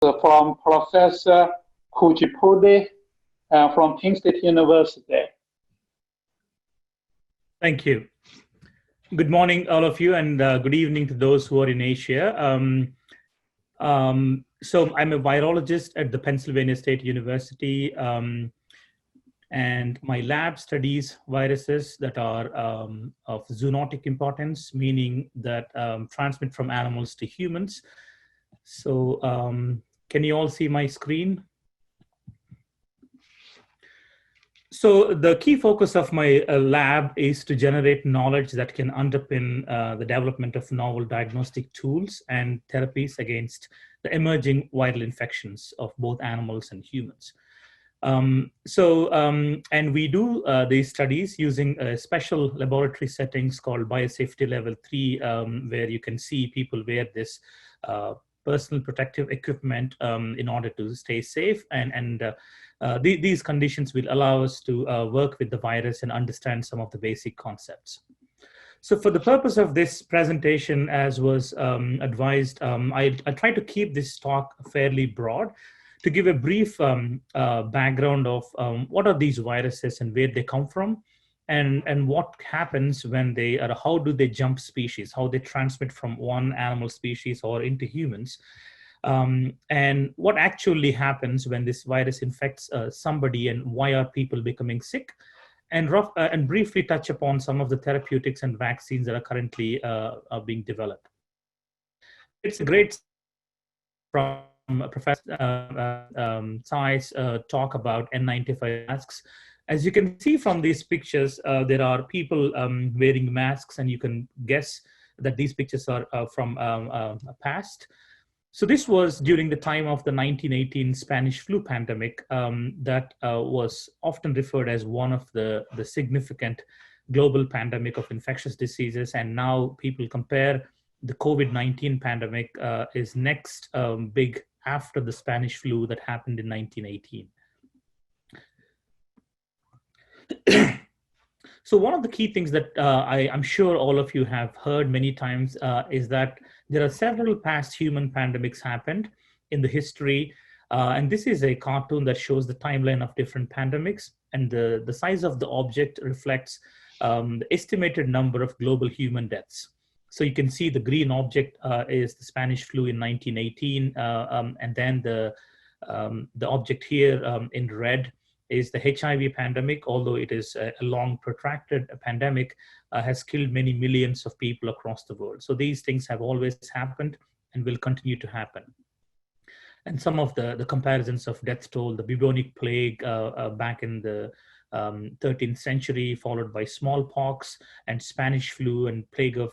from Professor Kuchipudi from Penn State University. Thank you. Good morning, all of you, and good evening to those who are in Asia. So I'm a virologist at the Pennsylvania State University, and my lab studies viruses that are of zoonotic importance, meaning that transmit from animals to humans. So can you all see my screen? So the key focus of my lab is to generate knowledge that can underpin the development of novel diagnostic tools and therapies against the emerging viral infections of both animals and humans. And we do these studies using special laboratory settings called biosafety level 3, where you can see people wear this personal protective equipment in order to stay safe, and these conditions will allow us to work with the virus and understand some of the basic concepts. So for the purpose of this presentation, as was advised, I try to keep this talk fairly broad to give a brief background of what are these viruses and where they come from, and what happens when they are, how do they jump species, how they transmit from one animal species or into humans, and what actually happens when this virus infects somebody, and why are people becoming sick, and briefly touch upon some of the therapeutics and vaccines that are currently being developed. It's a great from Professor Tsai's talk about N95 masks. As you can see from these pictures, there are people wearing masks, and you can guess that these pictures are from past. So this was during the time of the 1918 Spanish flu pandemic that was often referred as one of the significant global pandemic of infectious diseases. And now people compare the COVID-19 pandemic is next big after the Spanish flu that happened in 1918. So one of the key things that I'm sure all of you have heard many times is that there are several past human pandemics happened in the history. And this is a cartoon that shows the timeline of different pandemics. And the size of the object reflects the estimated number of global human deaths. So you can see the green object is the Spanish flu in 1918. And then the object here in red is the HIV pandemic, although it is a long protracted pandemic, has killed many millions of people across the world. So these things have always happened and will continue to happen. And some of the comparisons of death toll, the bubonic plague back in the 13th century, followed by smallpox and Spanish flu and plague of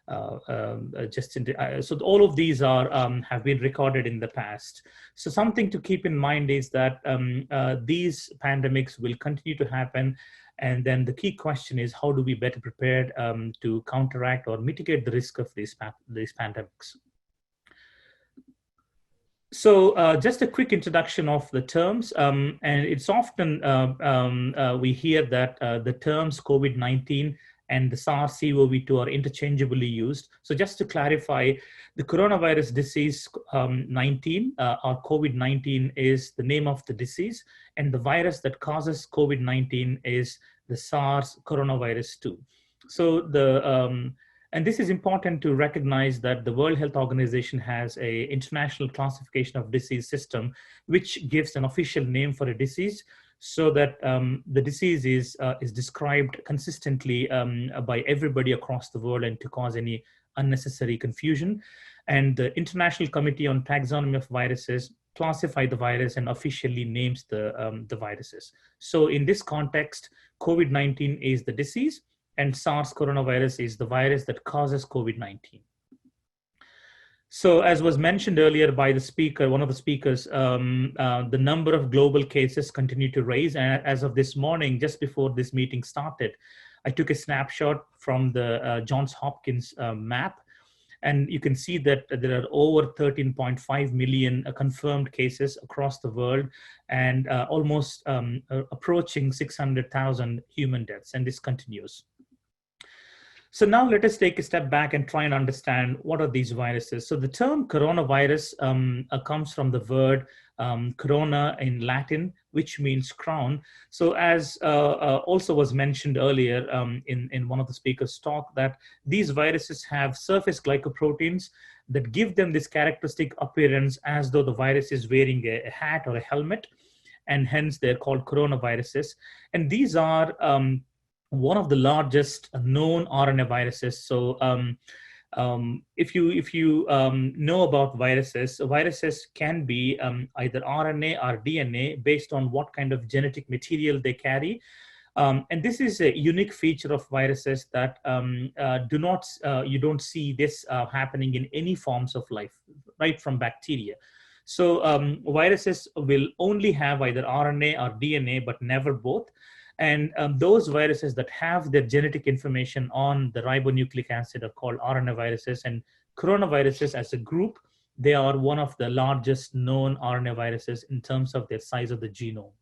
so all of these are have been recorded in the past. So something to keep in mind is that these pandemics will continue to happen, and then the key question is, how do we better prepared to counteract or mitigate the risk of these pandemics? So just a quick introduction of the terms, and it's often we hear that the terms COVID-19 and the SARS-CoV-2 are interchangeably used. So just to clarify, the coronavirus disease 19 or COVID-19 is the name of the disease, and the virus that causes COVID-19 is the SARS coronavirus 2. So and this is important to recognize that the World Health Organization has an international classification of disease system, which gives an official name for a disease, so that the disease is described consistently by everybody across the world, and to cause any unnecessary confusion. And the International Committee on Taxonomy of Viruses classify the virus and officially names the viruses. So in this context, COVID-19 is the disease, and SARS coronavirus is the virus that causes COVID-19. So as was mentioned earlier by the speaker, one of the speakers, the number of global cases continue to rise. And as of this morning, just before this meeting started, I took a snapshot from the Johns Hopkins map. And you can see that there are over 13.5 million confirmed cases across the world, and almost approaching 600,000 human deaths. And this continues. So now let us take a step back and try and understand what are these viruses. So the term coronavirus comes from the word corona in Latin, which means crown. So as also was mentioned earlier in one of the speakers' talk, that these viruses have surface glycoproteins that give them this characteristic appearance as though the virus is wearing a hat or a helmet, and hence they're called coronaviruses. And these are one of the largest known RNA viruses. So if you know about viruses, viruses can be either RNA or DNA based on what kind of genetic material they carry. And this is a unique feature of viruses that you don't see this happening in any forms of life, right from bacteria. So viruses will only have either RNA or DNA, but never both. And those viruses that have their genetic information on the ribonucleic acid are called RNA viruses. And coronaviruses as a group, they are one of the largest known RNA viruses in terms of their size of the genome.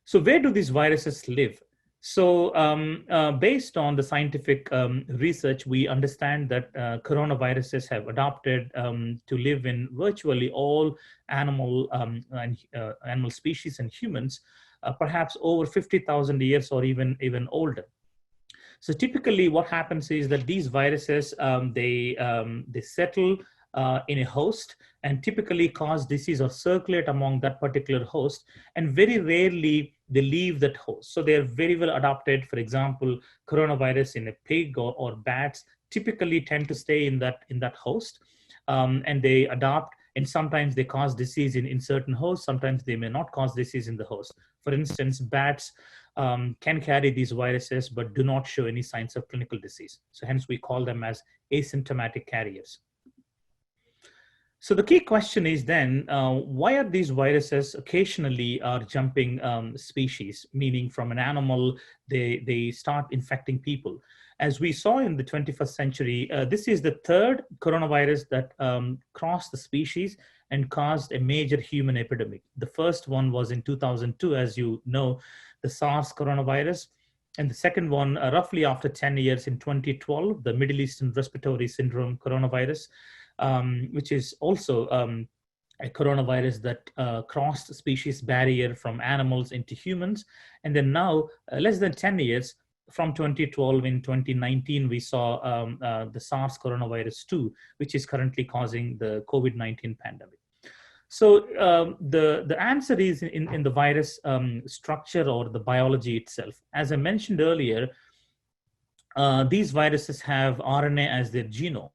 So where do these viruses live? So based on the scientific research, we understand that coronaviruses have adapted to live in virtually all animal species and humans, perhaps over 50,000 years or even older. So typically what happens is that these viruses, they settle in a host and typically cause disease or circulate among that particular host, and very rarely they leave that host. So they're very well adapted. For example, coronavirus in a pig or bats typically tend to stay in that host, and they adapt, and sometimes they cause disease in certain hosts, sometimes they may not cause disease in the host. For instance, bats can carry these viruses but do not show any signs of clinical disease. So hence we call them as asymptomatic carriers. So the key question is then, why are these viruses occasionally jumping species, meaning from an animal, they start infecting people? As we saw in the 21st century, this is the third coronavirus that crossed the species and caused a major human epidemic. The first one was in 2002, as you know, the SARS coronavirus. And the second one, roughly after 10 years in 2012, the Middle Eastern Respiratory Syndrome coronavirus, which is also a coronavirus that crossed the species barrier from animals into humans. And then now, less than 10 years, from 2012 in 2019, we saw the SARS coronavirus 2, which is currently causing the COVID-19 pandemic. So the answer is in the virus structure or the biology itself. As I mentioned earlier, these viruses have RNA as their genome.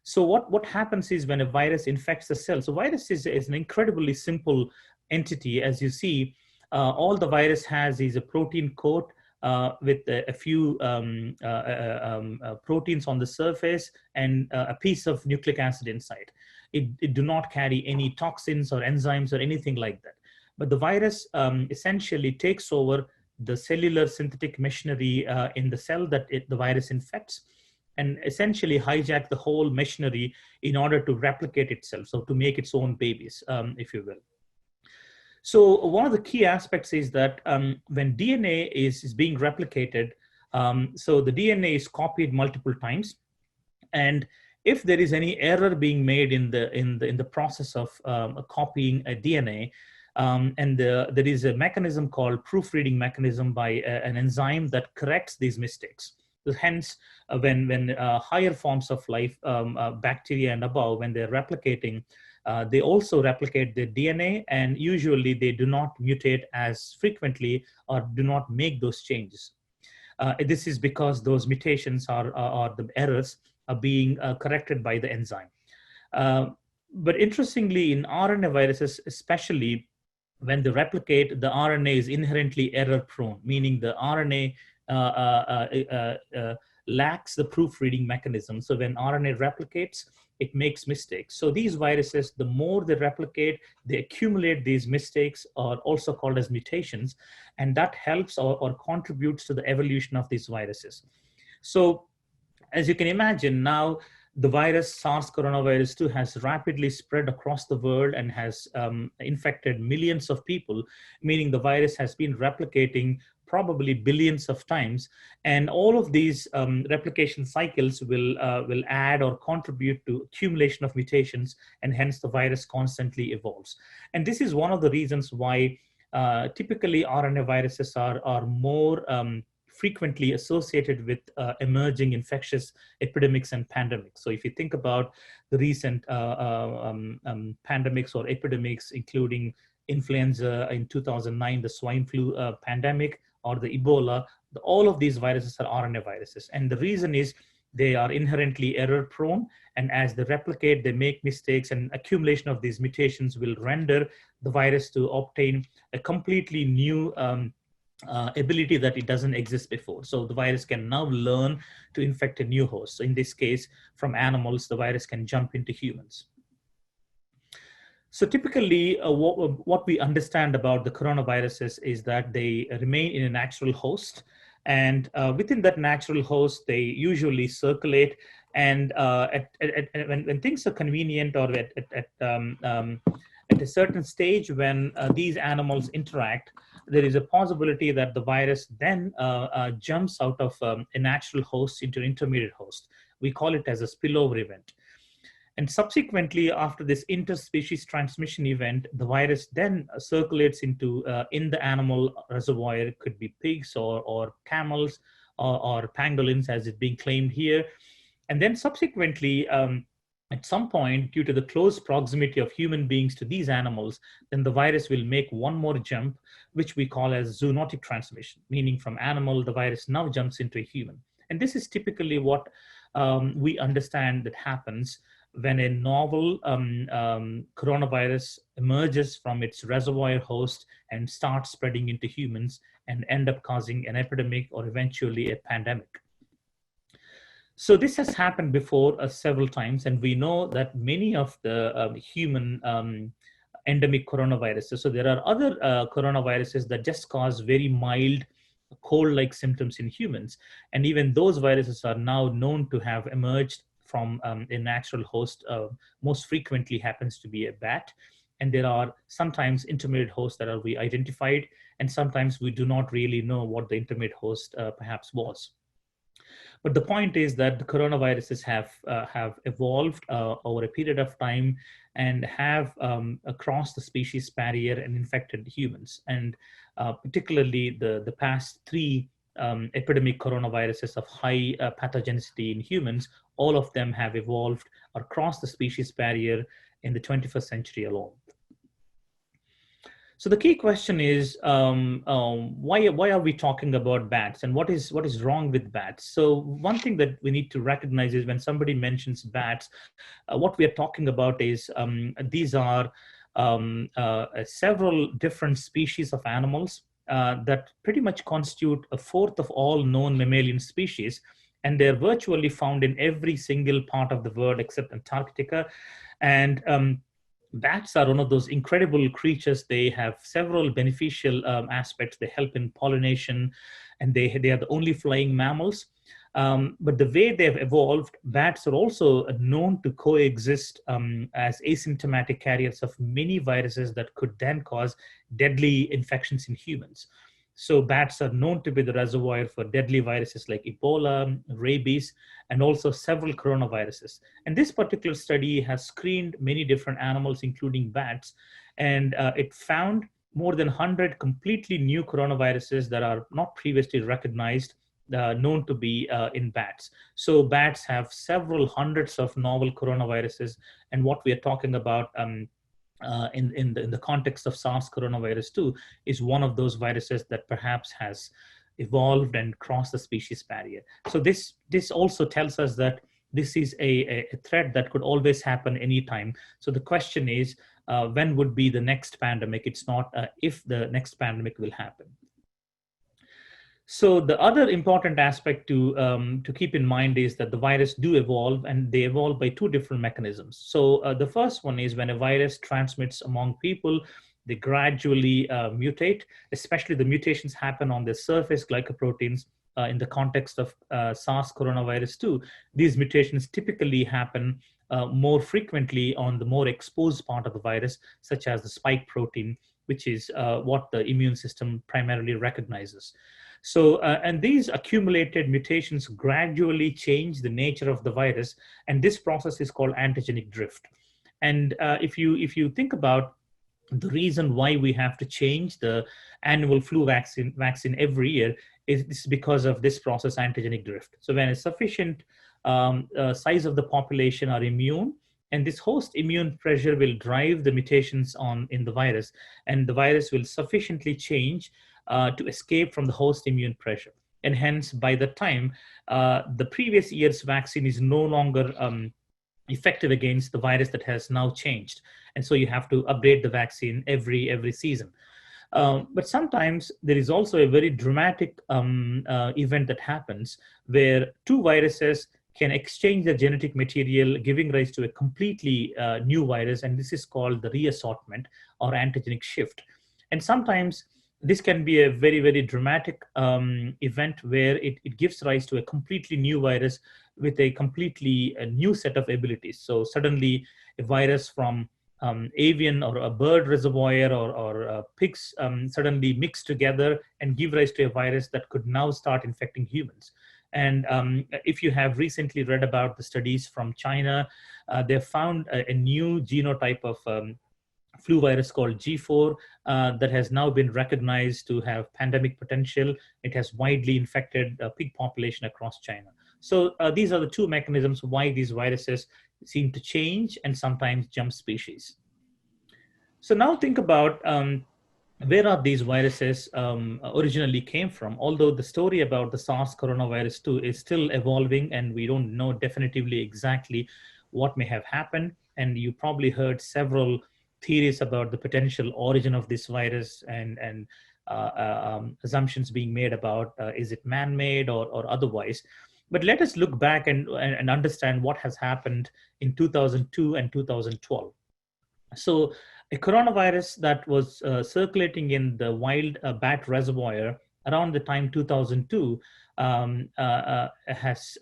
So what happens is when a virus infects the cell, so virus is an incredibly simple entity. As you see, all the virus has is a protein coat with a few proteins on the surface and a piece of nucleic acid inside. It do not carry any toxins or enzymes or anything like that. But the virus essentially takes over the cellular synthetic machinery in the cell that the virus infects, and essentially hijack the whole machinery in order to replicate itself, so to make its own babies, if you will. So one of the key aspects is that when DNA is being replicated, so the DNA is copied multiple times, and if there is any error being made in the process of copying a DNA, and there is a mechanism called proofreading mechanism by an enzyme that corrects these mistakes. Hence, when higher forms of life, bacteria and above, when they're replicating, they also replicate their DNA, and usually they do not mutate as frequently or do not make those changes. This is because those mutations or the errors are being corrected by the enzyme. But interestingly, in RNA viruses, especially when they replicate, the RNA is inherently error prone, meaning the RNA lacks the proofreading mechanism. So when RNA replicates, it makes mistakes. So these viruses, the more they replicate, they accumulate these mistakes, or also called as mutations, and that helps or contributes to the evolution of these viruses. So as you can imagine, now the virus SARS coronavirus 2 has rapidly spread across the world and has infected millions of people, meaning the virus has been replicating probably billions of times. And all of these replication cycles will add or contribute to accumulation of mutations, and hence the virus constantly evolves. And this is one of the reasons why typically RNA viruses are more frequently associated with emerging infectious epidemics and pandemics. So if you think about the recent pandemics or epidemics, including influenza in 2009, the swine flu pandemic, or the Ebola, all of these viruses are RNA viruses. And the reason is they are inherently error prone. And as they replicate, they make mistakes, and accumulation of these mutations will render the virus to obtain a completely new ability that it doesn't exist before. So the virus can now learn to infect a new host. So in this case, from animals, the virus can jump into humans. So typically, what we understand about the coronaviruses is that they remain in a natural host. And within that natural host, they usually circulate. And when things are convenient, or at a certain stage when these animals interact, there is a possibility that the virus then jumps out of a natural host into an intermediate host. We call it as a spillover event. And subsequently, after this interspecies transmission event, the virus then circulates into in the animal reservoir. It could be pigs or camels or pangolins, as is being claimed here. And then subsequently, at some point, due to the close proximity of human beings to these animals, then the virus will make one more jump, which we call as zoonotic transmission, meaning from animal, the virus now jumps into a human. And this is typically what we understand that happens when a novel coronavirus emerges from its reservoir host and starts spreading into humans and end up causing an epidemic or eventually a pandemic. So this has happened before several times, and we know that many of the human endemic coronaviruses, so there are other coronaviruses that just cause very mild cold-like symptoms in humans, and even those viruses are now known to have emerged from a natural host. Most frequently happens to be a bat, and there are sometimes intermediate hosts that are identified, and sometimes we do not really know what the intermediate host perhaps was. But the point is that the coronaviruses have evolved over a period of time and have crossed the species barrier and infected humans. And particularly the past three epidemic coronaviruses of high pathogenicity in humans, all of them have evolved or crossed the species barrier in the 21st century alone. So the key question is, why are we talking about bats, and what is wrong with bats? So one thing that we need to recognize is when somebody mentions bats, what we are talking about is these are several different species of animals that pretty much constitute a fourth of all known mammalian species, and they're virtually found in every single part of the world except Antarctica. And bats are one of those incredible creatures. They have several beneficial aspects. They help in pollination, and they are the only flying mammals. But the way they've evolved, bats are also known to coexist as asymptomatic carriers of many viruses that could then cause deadly infections in humans. So bats are known to be the reservoir for deadly viruses like Ebola, rabies, and also several coronaviruses. And this particular study has screened many different animals, including bats, and it found more than 100 completely new coronaviruses that are not previously recognized, known to be in bats. So bats have several hundreds of novel coronaviruses, and what we are talking about in the context of SARS coronavirus 2 is one of those viruses that perhaps has evolved and crossed the species barrier. So this also tells us that this is a threat that could always happen anytime. So the question is, when would be the next pandemic? It's not if the next pandemic will happen. So the other important aspect to keep in mind is that the virus do evolve, and they evolve by two different mechanisms. So the first one is when a virus transmits among people, they gradually mutate, especially the mutations happen on the surface glycoproteins. In the context of SARS coronavirus 2, these mutations typically happen more frequently on the more exposed part of the virus, such as the spike protein. which is what the immune system primarily recognizes. So, and these accumulated mutations gradually change the nature of the virus, and this process is called antigenic drift. And if you think about the reason why we have to change the annual flu vaccine every year is because of this process, antigenic drift. So when a sufficient size of the population are immune, and this host immune pressure will drive the mutations in the virus, and the virus will sufficiently change to escape from the host immune pressure. And hence, by the time the previous year's vaccine is no longer effective against the virus that has now changed. And so you have to update the vaccine every season. But sometimes there is also a very dramatic event that happens where two viruses can exchange their genetic material, giving rise to a completely new virus. And this is called the reassortment or antigenic shift. And sometimes this can be a very dramatic event where it gives rise to a completely new virus with a completely new set of abilities. So suddenly a virus from avian or a bird reservoir or pigs suddenly mix together and give rise to a virus that could now start infecting humans. And if you have recently read about the studies from China, they found a new genotype of flu virus called G4 that has now been recognized to have pandemic potential. It has widely infected a pig population across China. So these are the two mechanisms why these viruses seem to change and sometimes jump species. So now think about where are these viruses originally came from, although the story about the SARS coronavirus 2 is still evolving and we don't know definitively exactly what may have happened. And you probably heard several theories about the potential origin of this virus and assumptions being made about is it man-made or otherwise. But let us look back and understand what has happened in 2002 and 2012. So a coronavirus that was circulating in the wild bat reservoir around the time 2002 has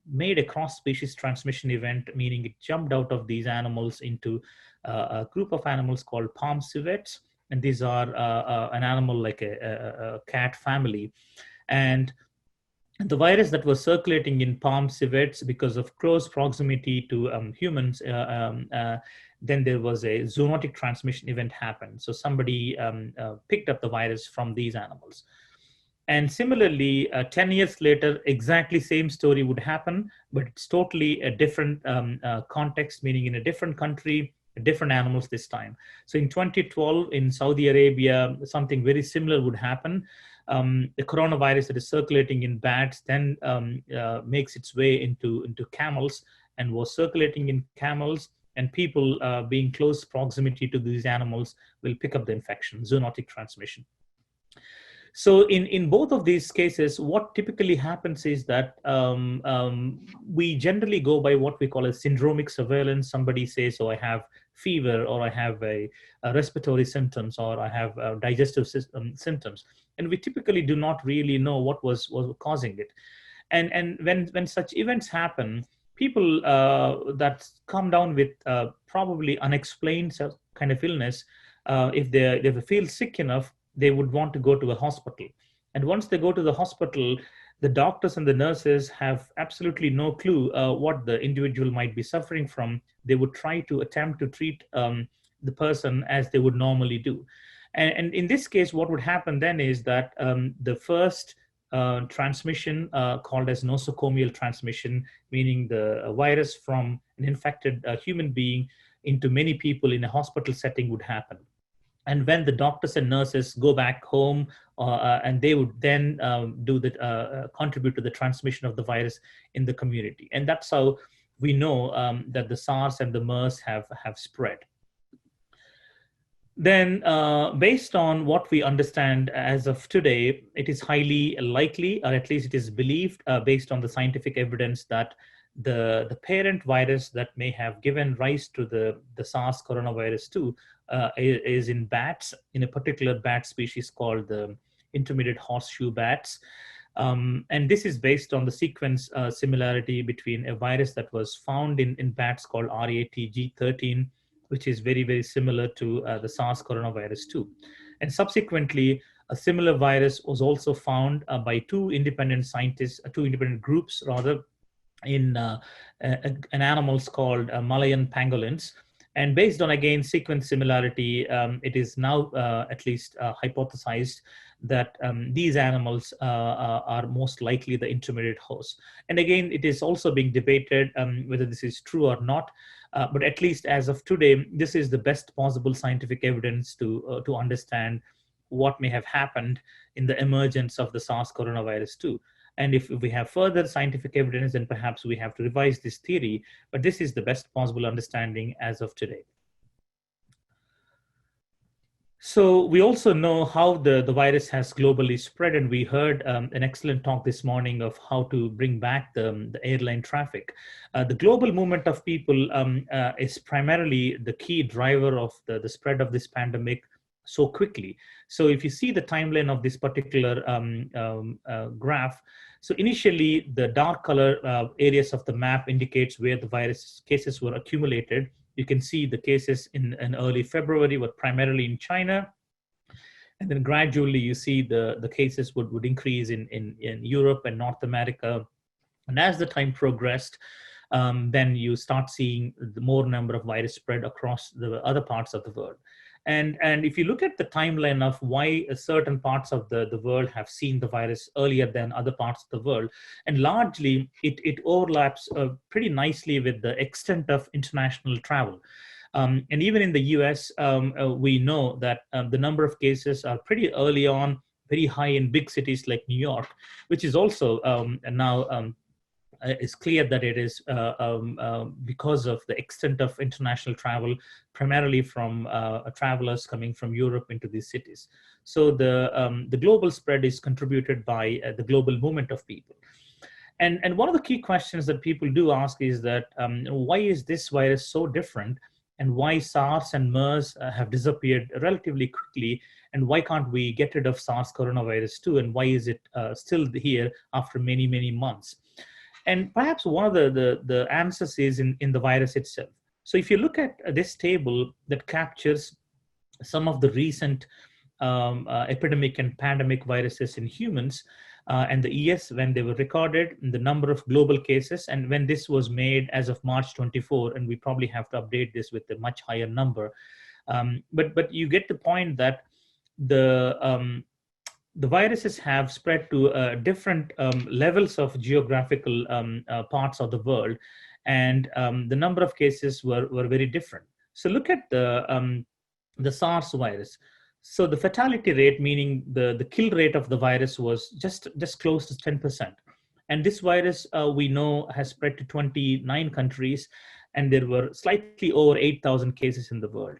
made a cross-species transmission event, meaning it jumped out of these animals into a group of animals called palm civets. And these are an animal like a cat family. And the virus that was circulating in palm civets, because of close proximity to humans, then there was a zoonotic transmission event happened. So somebody picked up the virus from these animals. And similarly, 10 years later, exactly same story would happen, but it's totally a different context, meaning in a different country, different animals this time. So in 2012, in Saudi Arabia, something very similar would happen. The coronavirus that is circulating in bats then makes its way into camels and was circulating in camels, and people being close proximity to these animals will pick up the infection, zoonotic transmission. So in both of these cases, what typically happens is that we generally go by what we call a syndromic surveillance. Somebody says, oh, I have fever, or I have a respiratory symptoms, or I have digestive symptoms. And we typically do not really know what was causing it. And when such events happen, people that come down with probably unexplained kind of illness, if they feel sick enough, they would want to go to a hospital. And once they go to the hospital, the doctors and the nurses have absolutely no clue what the individual might be suffering from. They would try to attempt to treat the person as they would normally do. And in this case, what would happen then is that the first transmission called as nosocomial transmission, meaning the virus from an infected human being into many people in a hospital setting would happen. And when the doctors and nurses go back home, and they would then contribute to the transmission of the virus in the community. And that's how we know that the SARS and the MERS have spread. Then based on what we understand as of today, it is highly likely, or at least it is believed based on the scientific evidence, that the parent virus that may have given rise to the SARS coronavirus 2 is in bats, in a particular bat species called the intermediate horseshoe bats. And this is based on the sequence similarity between a virus that was found in bats called RATG13 which is very, very similar to the SARS coronavirus 2. And subsequently, a similar virus was also found by two independent scientists, two independent groups rather, in an animals called Malayan Pangolins. And based on, again, sequence similarity, it is now at least hypothesized that these animals are most likely the intermediate hosts. And again, it is also being debated whether this is true or not. But at least as of today, this is the best possible scientific evidence to understand what may have happened in the emergence of the SARS coronavirus 2. And if we have further scientific evidence, then perhaps we have to revise this theory, but this is the best possible understanding as of today. So we also know how the virus has globally spread, and we heard an excellent talk this morning of how to bring back the airline traffic. The global movement of people is primarily the key driver of the spread of this pandemic so quickly. So if you see the timeline of this particular graph, so initially the dark color areas of the map indicates where the virus cases were accumulated. You can see the cases in early February were primarily in China. And then gradually you see the cases would increase in Europe and North America. And as the time progressed, then you start seeing the more number of virus spread across the other parts of the world. And if you look at the timeline of why certain parts of the world have seen the virus earlier than other parts of the world, and largely it overlaps pretty nicely with the extent of international travel. And even in the US, we know that the number of cases are pretty early on, very high in big cities like New York, which is also now it's clear that it is because of the extent of international travel, primarily from travelers coming from Europe into these cities. So the global spread is contributed by the global movement of people. And one of the key questions that people do ask is that why is this virus so different, and why SARS and MERS have disappeared relatively quickly, and why can't we get rid of SARS coronavirus 2, and why is it still here after many, many months? And perhaps one of the answers is in the virus itself. So if you look at this table that captures some of the recent epidemic and pandemic viruses in humans, and the years when they were recorded, and the number of global cases, and when this was made as of March 24, and we probably have to update this with a much higher number. But you get the point that the viruses have spread to different levels of geographical parts of the world, and the number of cases were very different. So look at the SARS virus. So the fatality rate, meaning the kill rate of the virus, was just close to 10%. And this virus, we know, has spread to 29 countries, and there were slightly over 8,000 cases in the world.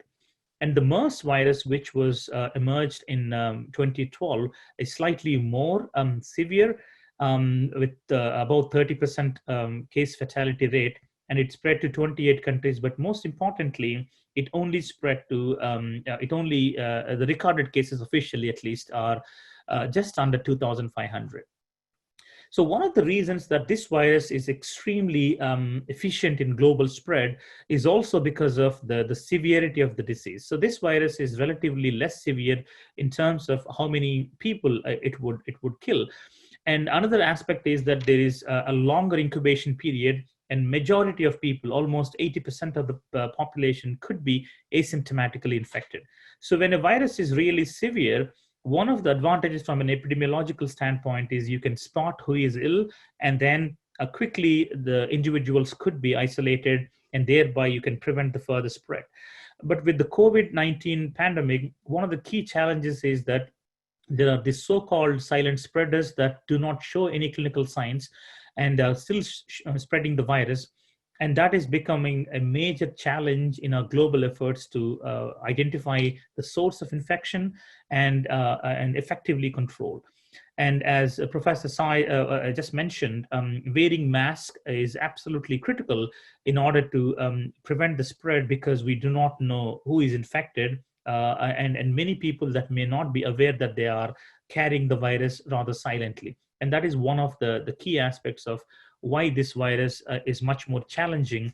And the MERS virus, which was emerged in 2012, is slightly more severe, with about 30% case fatality rate, and it spread to 28 countries. But most importantly, it only spread to, the recorded cases officially at least are just under 2,500. So one of the reasons that this virus is extremely efficient in global spread is also because of the severity of the disease. So this virus is relatively less severe in terms of how many people it would kill. And another aspect is that there is a longer incubation period, and majority of people, almost 80% of the population, could be asymptomatically infected. So when a virus is really severe, one of the advantages from an epidemiological standpoint is you can spot who is ill, and then quickly the individuals could be isolated, and thereby you can prevent the further spread. But with the COVID-19 pandemic, one of the key challenges is that there are these so-called silent spreaders that do not show any clinical signs and are still spreading the virus. And that is becoming a major challenge in our global efforts to identify the source of infection and effectively control. And as Professor Sai just mentioned, wearing masks is absolutely critical in order to prevent the spread, because we do not know who is infected, and many people that may not be aware that they are carrying the virus rather silently. And that is one of the key aspects of why this virus is much more challenging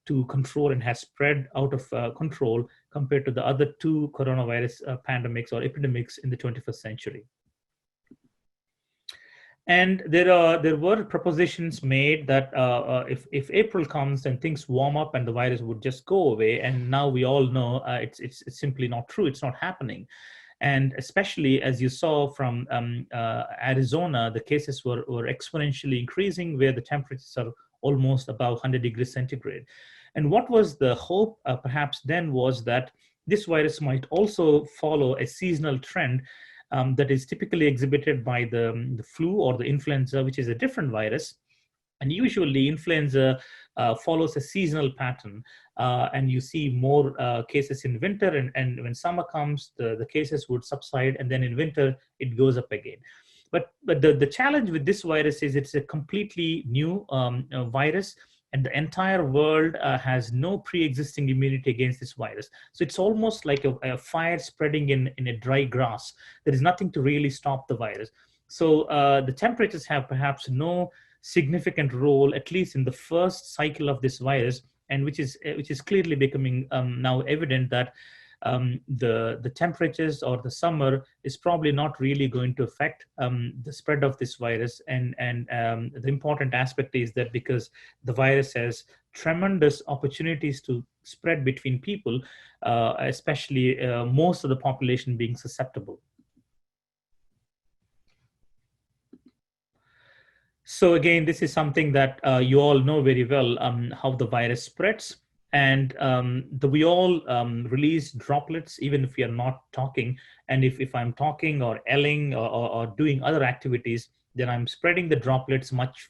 to control and has spread out of control compared to the other two coronavirus pandemics or epidemics in the 21st century. And there were propositions made that if April comes and things warm up and the virus would just go away, and now we all know it's simply not true. It's not happening. And especially as you saw from Arizona, the cases were exponentially increasing, where the temperatures are almost above 100 degrees centigrade. And what was the hope perhaps then was that this virus might also follow a seasonal trend that is typically exhibited by the flu or the influenza, which is a different virus. And usually influenza follows a seasonal pattern, and you see more cases in winter, and when summer comes, the cases would subside, and then in winter, it goes up again. But the challenge with this virus is it's a completely new virus, and the entire world has no pre-existing immunity against this virus. So it's almost like a fire spreading in a dry grass. There is nothing to really stop the virus. So the temperatures have perhaps no significant role, at least in the first cycle of this virus, and which is clearly becoming now evident that the temperatures or the summer is probably not really going to affect the spread of this virus. And the important aspect is that because the virus has tremendous opportunities to spread between people, especially most of the population being susceptible. So again, this is something that you all know very well, how the virus spreads. And we all release droplets, even if we are not talking. And if I'm talking or yelling or doing other activities, then I'm spreading the droplets much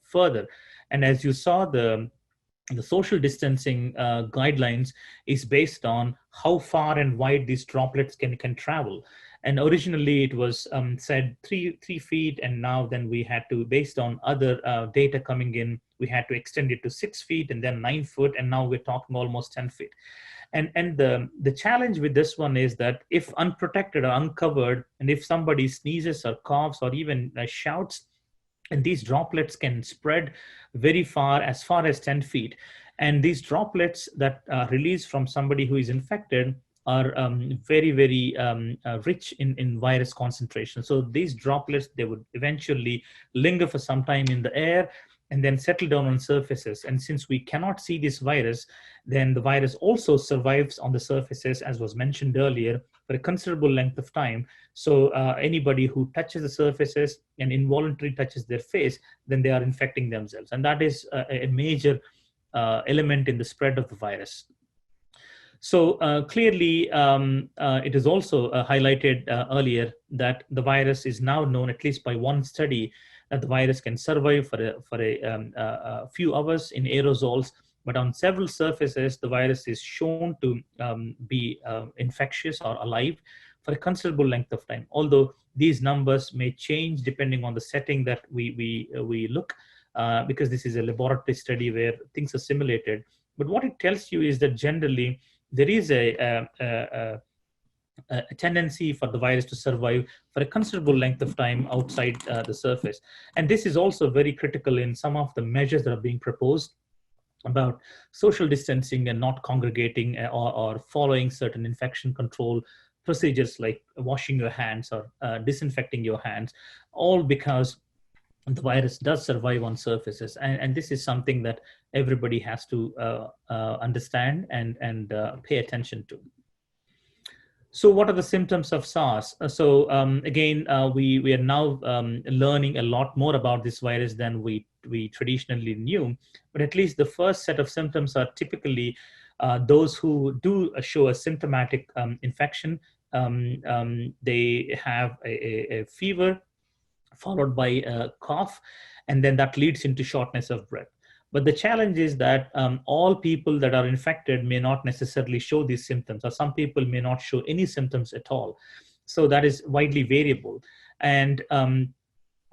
further. And as you saw, the social distancing guidelines is based on how far and wide these droplets can travel. And originally it was said 3 feet, and now then we had to, based on other data coming in, we had to extend it to 6 feet and then 9 foot, and now we're talking almost 10 feet. And the challenge with this one is that if unprotected or uncovered, and if somebody sneezes or coughs or even shouts, and these droplets can spread very far as 10 feet. And these droplets that are released from somebody who is infected are very, very rich in virus concentration. So these droplets, they would eventually linger for some time in the air and then settle down on surfaces. And since we cannot see this virus, then the virus also survives on the surfaces, as was mentioned earlier, for a considerable length of time. So anybody who touches the surfaces and involuntarily touches their face, then they are infecting themselves. And that is a major element in the spread of the virus. So clearly, it is also highlighted earlier that the virus is now known, at least by one study, that the virus can survive for a few hours in aerosols, but on several surfaces, the virus is shown to be infectious or alive for a considerable length of time. Although these numbers may change depending on the setting that we look, because this is a laboratory study where things are simulated. But what it tells you is that generally there is a tendency for the virus to survive for a considerable length of time outside the surface. And this is also very critical in some of the measures that are being proposed about social distancing and not congregating or following certain infection control procedures like washing your hands or disinfecting your hands, all because the virus does survive on surfaces. And this is something that everybody has to understand and pay attention to. So what are the symptoms of SARS? So again, we are now learning a lot more about this virus than we traditionally knew, but at least the first set of symptoms are typically those who do show a symptomatic infection. They have a fever followed by a cough, and then that leads into shortness of breath. But the challenge is that all people that are infected may not necessarily show these symptoms, or some people may not show any symptoms at all. So that is widely variable. And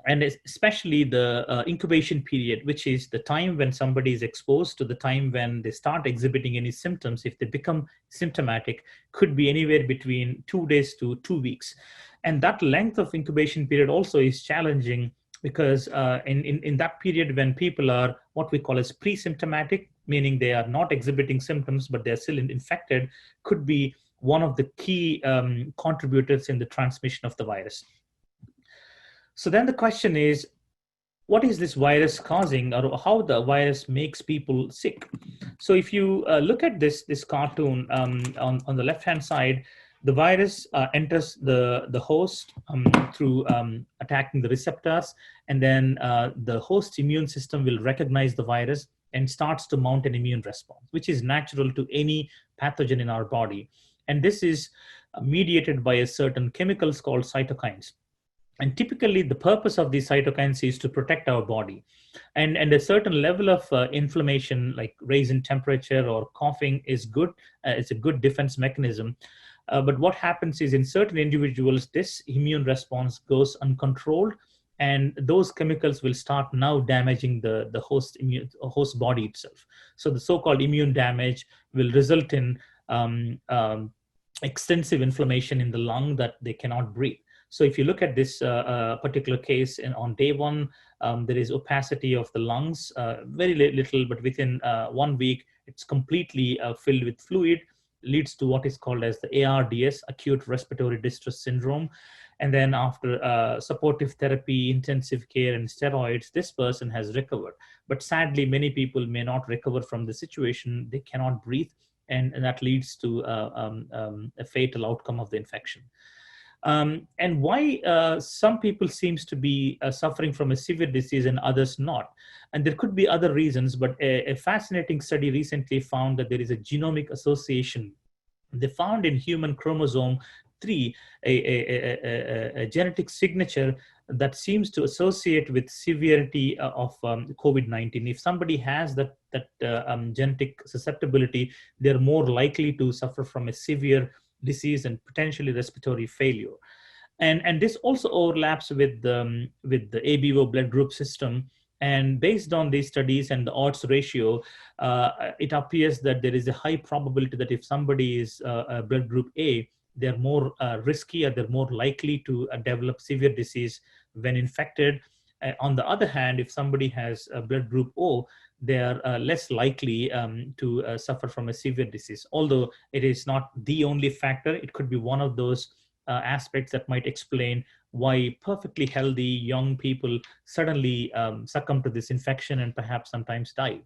especially the incubation period, which is the time when somebody is exposed to the time when they start exhibiting any symptoms, if they become symptomatic, could be anywhere between 2 days to 2 weeks. And that length of incubation period also is challenging, because in that period when people are what we call as pre-symptomatic, meaning they are not exhibiting symptoms, but they're still infected, could be one of the key contributors in the transmission of the virus. So then the question is, what is this virus causing, or how the virus makes people sick? So if you look at this cartoon on the left-hand side, the virus enters the host through attacking the receptors, and then the host immune system will recognize the virus and starts to mount an immune response, which is natural to any pathogen in our body. And this is mediated by a certain chemicals called cytokines. And typically, the purpose of these cytokines is to protect our body. And a certain level of inflammation, like raise in temperature or coughing, is good. It's a good defense mechanism. But what happens is, in certain individuals, this immune response goes uncontrolled, and those chemicals will start now damaging the host body itself. So the so-called immune damage will result in extensive inflammation in the lung that they cannot breathe. So if you look at this particular case, on day one, there is opacity of the lungs, very little, but within 1 week, it's completely filled with fluid, leads to what is called as the ARDS, acute respiratory distress syndrome. And then after supportive therapy, intensive care, and steroids, this person has recovered. But sadly, many people may not recover from the situation. They cannot breathe, and that leads to a fatal outcome of the infection. And why some people seems to be suffering from a severe disease and others not. And there could be other reasons, but a fascinating study recently found that there is a genomic association. They found in human chromosome 3 a genetic signature that seems to associate with severity of COVID-19. If somebody has that genetic susceptibility, they're more likely to suffer from a severe disease and potentially respiratory failure. And this also overlaps with the ABO blood group system. And based on these studies and the odds ratio, it appears that there is a high probability that if somebody is a blood group A, they're more risky, or they're more likely to develop severe disease when infected. On the other hand, if somebody has a blood group O, they are less likely to suffer from a severe disease. Although it is not the only factor, it could be one of those aspects that might explain why perfectly healthy young people suddenly succumb to this infection and perhaps sometimes die.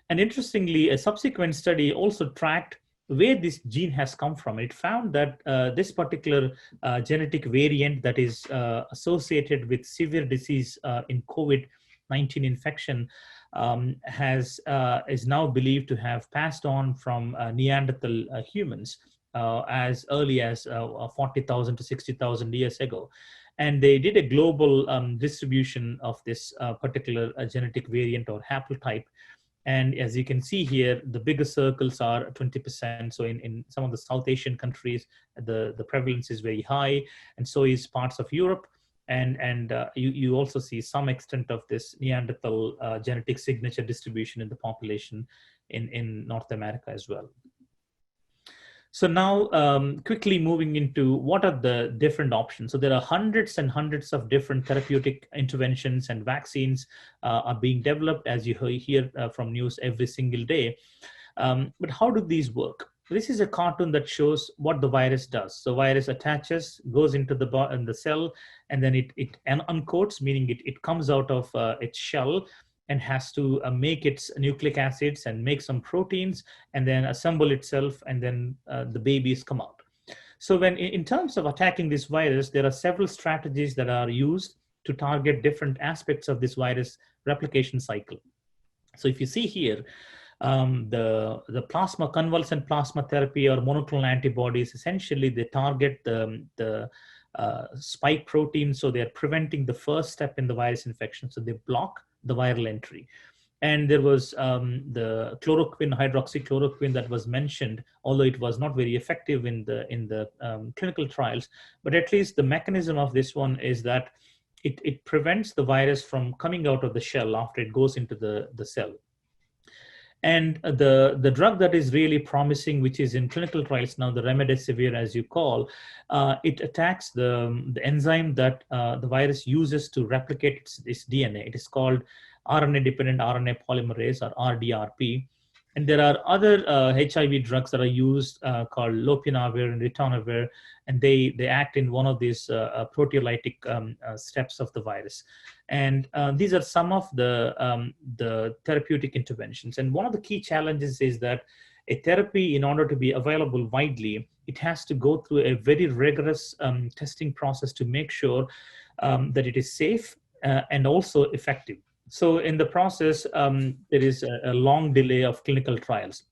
And interestingly, a subsequent study also tracked where this gene has come from. It found that this particular genetic variant that is associated with severe disease in COVID-19 infection is now believed to have passed on from Neanderthal humans as early as 40,000 to 60,000 years ago. And they did a global distribution of this particular genetic variant or haplotype. And as you can see here, the bigger circles are 20%. So in some of the South Asian countries, the prevalence is very high, and so is parts of Europe. And you also see some extent of this Neanderthal genetic signature distribution in the population in North America as well. So now quickly moving into what are the different options. So there are hundreds and hundreds of different therapeutic interventions and vaccines are being developed, as you hear from news every single day. But how do these work? This is a cartoon that shows what the virus does. So virus attaches, goes into the cell, and then it uncoats, meaning it comes out of its shell and has to make its nucleic acids and make some proteins and then assemble itself, and then the babies come out. So when in terms of attacking this virus, there are several strategies that are used to target different aspects of this virus replication cycle. So if you see here, the plasma convalescent plasma therapy or monoclonal antibodies, essentially they target the spike protein, so they're preventing the first step in the virus infection. So they block the viral entry. And there was the chloroquine, hydroxychloroquine that was mentioned, although it was not very effective in the clinical trials. But at least the mechanism of this one is that it prevents the virus from coming out of the shell after it goes into the cell. And the drug that is really promising, which is in clinical trials now, the remdesivir, as you call, it attacks the enzyme that the virus uses to replicate its DNA. It is called RNA-dependent RNA polymerase, or RDRP. And there are other HIV drugs that are used called lopinavir and ritonavir, and they act in one of these proteolytic steps of the virus. And these are some of the therapeutic interventions. And one of the key challenges is that a therapy, in order to be available widely, it has to go through a very rigorous testing process to make sure that it is safe and also effective. So in the process, there is a long delay of clinical trials.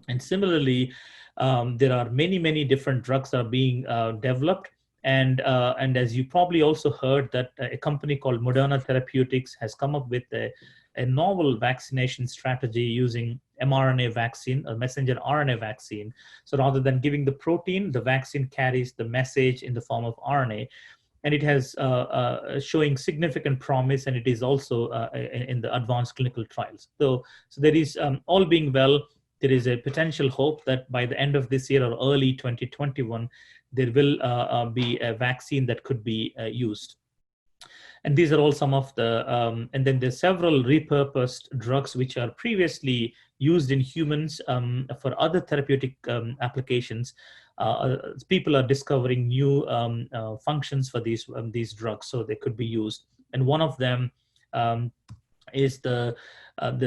And similarly, there are many different drugs that are being developed. And as you probably also heard, that a company called Moderna Therapeutics has come up with a novel vaccination strategy using mRNA vaccine, a messenger RNA vaccine. So rather than giving the protein, the vaccine carries the message in the form of RNA. And it has showing significant promise, and it is also in the advanced clinical trials. So there is, all being well, there is a potential hope that by the end of this year or early 2021, there will be a vaccine that could be used. And these are all some of the, and then there's several repurposed drugs which are previously used in humans for other therapeutic applications. People are discovering new functions for these drugs, so they could be used. And one of them is the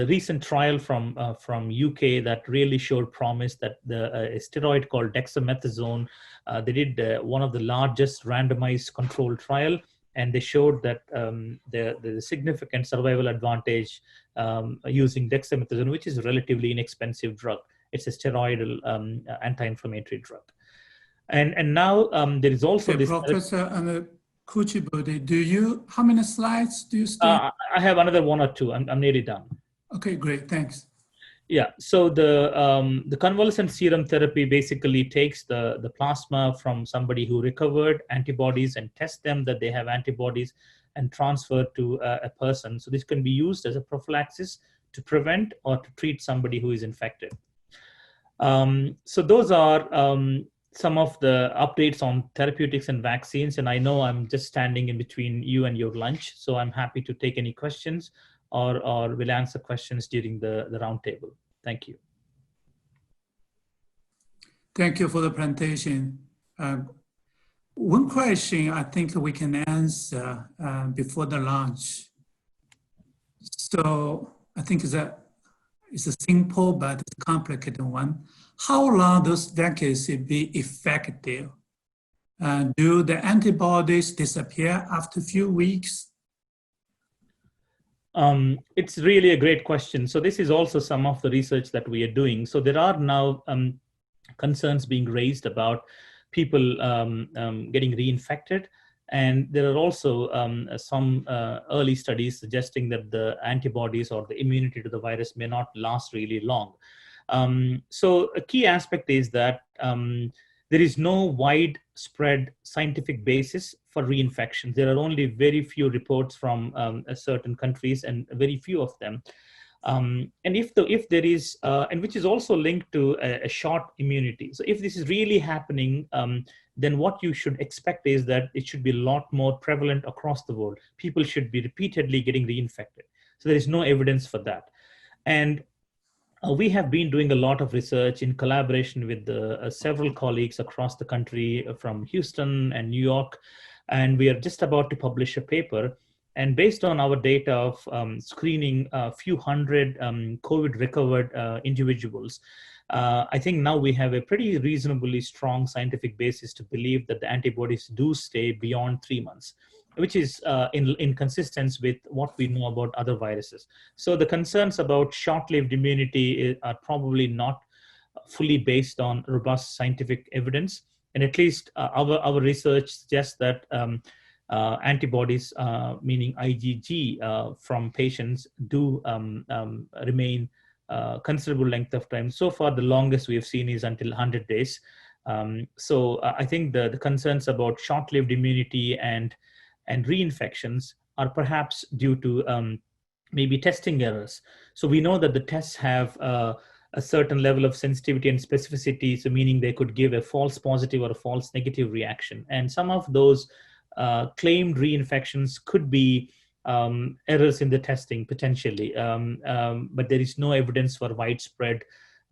recent trial from UK that really showed promise, that a steroid called dexamethasone, they did one of the largest randomized controlled trial, and they showed that the significant survival advantage using dexamethasone, which is a relatively inexpensive drug. It's a steroidal anti-inflammatory drug. And now there is also this— Professor Kuchipudi, how many slides do you still? I have another one or two. I'm nearly done. Okay, great, thanks. Yeah, so the convalescent serum therapy basically takes the plasma from somebody who recovered antibodies and test them that they have antibodies and transfer to a person. So this can be used as a prophylaxis to prevent or to treat somebody who is infected. So those are some of the updates on therapeutics and vaccines. And I know I'm just standing in between you and your lunch, so I'm happy to take any questions or will answer questions during the roundtable. Thank you. Thank you for the presentation. One question I think we can answer before the launch. So I think it's a simple but complicated one. How long those vaccines will be effective? Do the antibodies disappear after a few weeks? It's really a great question. So this is also some of the research that we are doing. So there are now concerns being raised about people getting reinfected. And there are also some early studies suggesting that the antibodies or the immunity to the virus may not last really long. So a key aspect is that there is no widespread scientific basis for reinfection. There are only very few reports from certain countries, and very few of them. And if there is, and which is also linked to a short immunity. So if this is really happening, then what you should expect is that it should be a lot more prevalent across the world. People should be repeatedly getting reinfected. So there is no evidence for that. And we have been doing a lot of research in collaboration with several colleagues across the country from Houston and New York. And we are just about to publish a paper. And based on our data of screening a few hundred COVID recovered individuals, I think now we have a pretty reasonably strong scientific basis to believe that the antibodies do stay beyond 3 months, which is in consistence with what we know about other viruses. So the concerns about short-lived immunity are probably not fully based on robust scientific evidence. And at least our research suggests that antibodies, meaning IgG from patients, do remain considerable length of time. So far, the longest we have seen is until 100 days. So I think the concerns about short-lived immunity and reinfections are perhaps due to maybe testing errors. So we know that the tests have a certain level of sensitivity and specificity, so meaning they could give a false positive or a false negative reaction. And some of those claimed reinfections could be errors in the testing potentially, but there is no evidence for widespread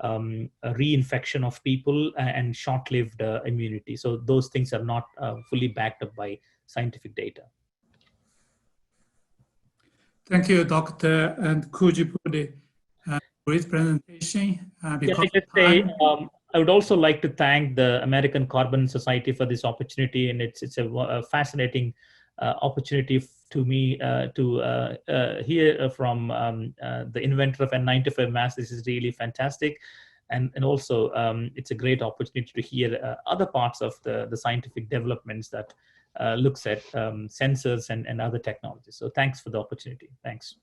reinfection of people and short-lived immunity. So those things are not fully backed up by scientific data. Thank you, Dr. and Kuchipudi. Great presentation. I would also like to thank the American Carbon Society for this opportunity, and it's a fascinating opportunity to me to hear from the inventor of N95 mass. This is really fantastic, and also it's a great opportunity to hear other parts of the scientific developments that looks at sensors and other technologies. So thanks for the opportunity. Thanks.